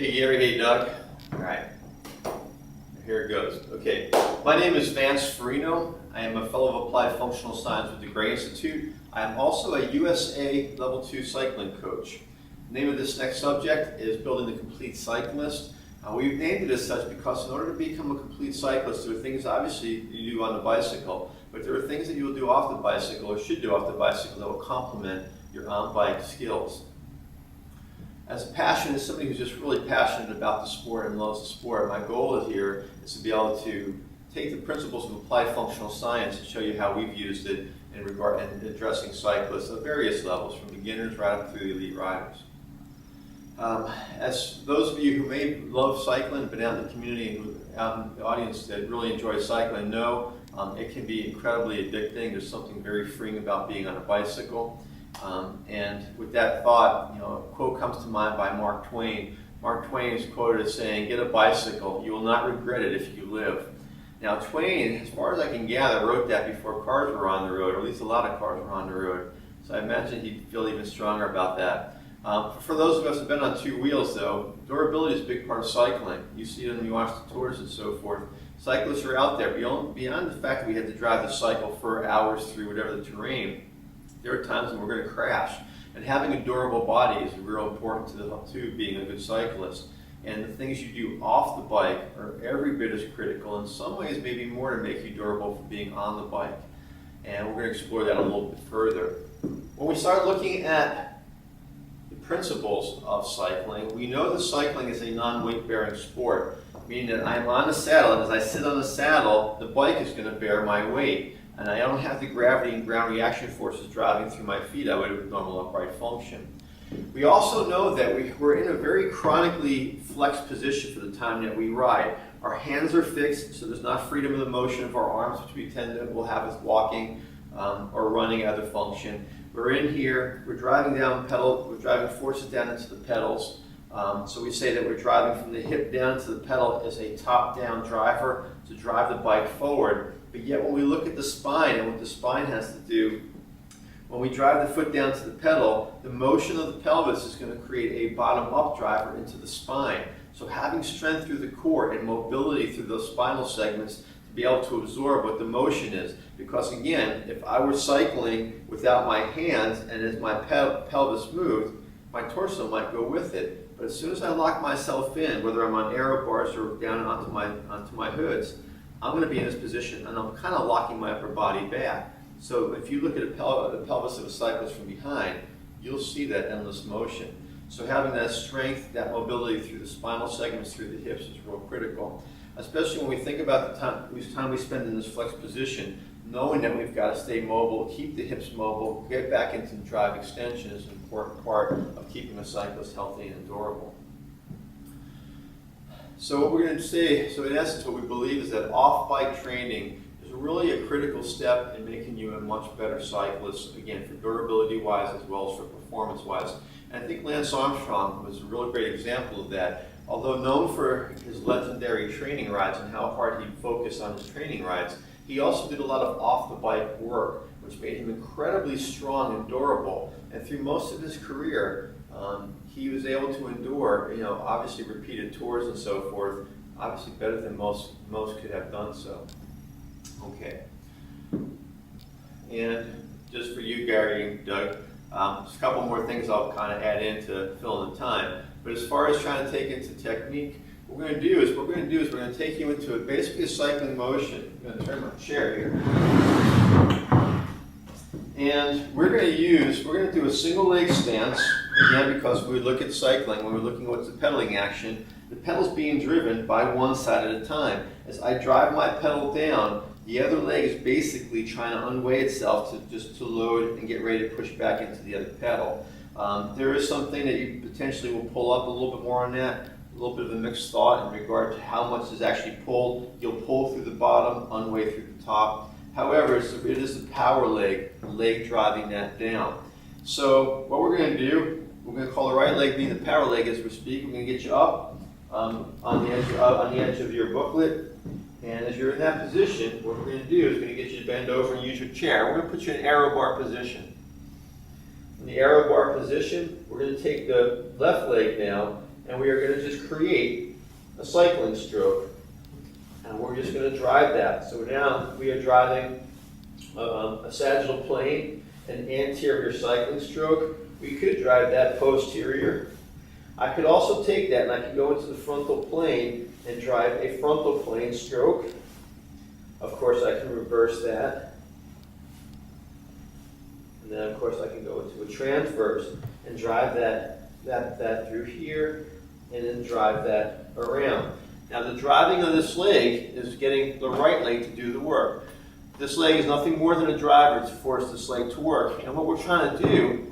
Hey Gary, hey Doug. All right, here it goes. Okay, my name is Vance Farino. I am a Fellow of Applied Functional Science with the Gray Institute. I am also a USA Level 2 cycling coach. The name of this next subject is Building the Complete Cyclist. We've named it as such because in order to become a complete cyclist, there are things obviously you do on the bicycle, but there are things that you'll do off the bicycle or should do off the bicycle that will complement your on-bike skills. As somebody who's just really passionate about the sport and loves the sport, my goal here is to be able to take the principles of applied functional science and show you how we've used it in addressing cyclists at various levels, from beginners right up through the elite riders. As those of you who may love cycling, been out in the community and out in the audience that really enjoy cycling know it can be incredibly addicting. There's something very freeing about being on a bicycle. And with that thought, a quote comes to mind by Mark Twain. Mark Twain is quoted as saying, "Get a bicycle, you will not regret it if you live." Now Twain, as far as I can gather, wrote that before cars were on the road, or at least a lot of cars were on the road. So I imagine he'd feel even stronger about that. For those of us who have been on two wheels though, durability is a big part of cycling. You see it when you watch the tours and so forth. Cyclists are out there, beyond the fact that we had to drive the cycle for hours through whatever the terrain, there are times when we're going to crash. And having a durable body is real important to being a good cyclist. And the things you do off the bike are every bit as critical, in some ways maybe more, to make you durable for being on the bike. And we're going to explore that a little bit further. When we start looking at the principles of cycling, we know that cycling is a non-weight bearing sport, meaning that I'm on a saddle, and as I sit on the saddle, the bike is going to bear my weight. And I don't have the gravity and ground reaction forces driving through my feet I would with normal upright function. We also know that we're in a very chronically flexed position for the time that we ride. Our hands are fixed, so there's not freedom of the motion of our arms, which we tend to will have us walking or running out of function. We're in here, we're driving down pedal, we're driving forces down into the pedals. So we say that we're driving from the hip down to the pedal as a top-down driver to drive the bike forward. But yet when we look at the spine and what the spine has to do, when we drive the foot down to the pedal, the motion of the pelvis is going to create a bottom-up driver into the spine. So having strength through the core and mobility through those spinal segments to be able to absorb what the motion is. Because again, if I were cycling without my hands and as my pelvis moved, my torso might go with it. But as soon as I lock myself in, whether I'm on aero bars or down onto my hoods, I'm going to be in this position and I'm kind of locking my upper body back. So if you look at the pelvis of a cyclist from behind, you'll see that endless motion. So having that strength, that mobility through the spinal segments, through the hips is real critical. Especially when we think about the time we spend in this flexed position, knowing that we've got to stay mobile, keep the hips mobile, get back into drive extension is an important part of keeping a cyclist healthy and durable. So what we're going to say, so in essence what we believe is that off-bike training is really a critical step in making you a much better cyclist, again, for durability-wise as well as for performance-wise. And I think Lance Armstrong was a really great example of that. Although known for his legendary training rides and how hard he focused on his training rides, he also did a lot of off-the-bike work, which made him incredibly strong and durable. And through most of his career, he was able to endure, obviously repeated tours and so forth, obviously better than most could have done so. Okay. And just for you, Gary and Doug, just a couple more things I'll kind of add in to fill in the time. But as far as trying to take into technique, what we're going to do is we're going to take you into basically a cycling motion. I'm going to turn my chair here. And we're going to do a single leg stance, again, because when we look at cycling, when we're looking at what's the pedaling action, the pedal's being driven by one side at a time. As I drive my pedal down, the other leg is basically trying to unweigh itself to load and get ready to push back into the other pedal. There is something that you potentially will pull up a little bit more on that, a little bit of a mixed thought in regard to how much is actually pulled. You'll pull through the bottom, unweigh through the top. However, it is the power leg, the leg driving that down. So what we're going to do, we're going to call the right leg being the power leg as we speak. We're going to get you up on the edge of your booklet. And as you're in that position, what we're going to do is we're going to get you to bend over and use your chair. We're going to put you in aero bar position. In the aero bar position, we're going to take the left leg now and we are going to just create a cycling stroke. And we're just going to drive that. So now we are driving a sagittal plane, an anterior cycling stroke. We could drive that posterior. I could also take that and I could go into the frontal plane and drive a frontal plane stroke. Of course, I can reverse that. And then, of course, I can go into a transverse and drive that through here and then drive that around. Now, the driving of this leg is getting the right leg to do the work. This leg is nothing more than a driver to force this leg to work. And what we're trying to do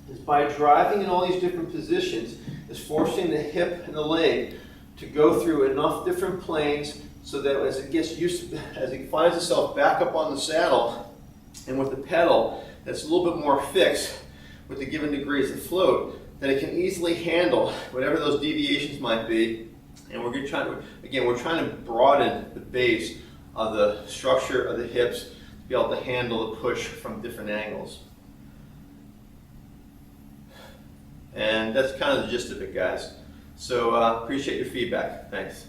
is by driving in all these different positions, is forcing the hip and the leg to go through enough different planes so that as it gets used to, as it finds itself back up on the saddle and with the pedal that's a little bit more fixed with the given degrees of float, that it can easily handle whatever those deviations might be. And we're trying to broaden the base of the structure of the hips to be able to handle the push from different angles. And that's kind of the gist of it, guys. So appreciate your feedback. Thanks.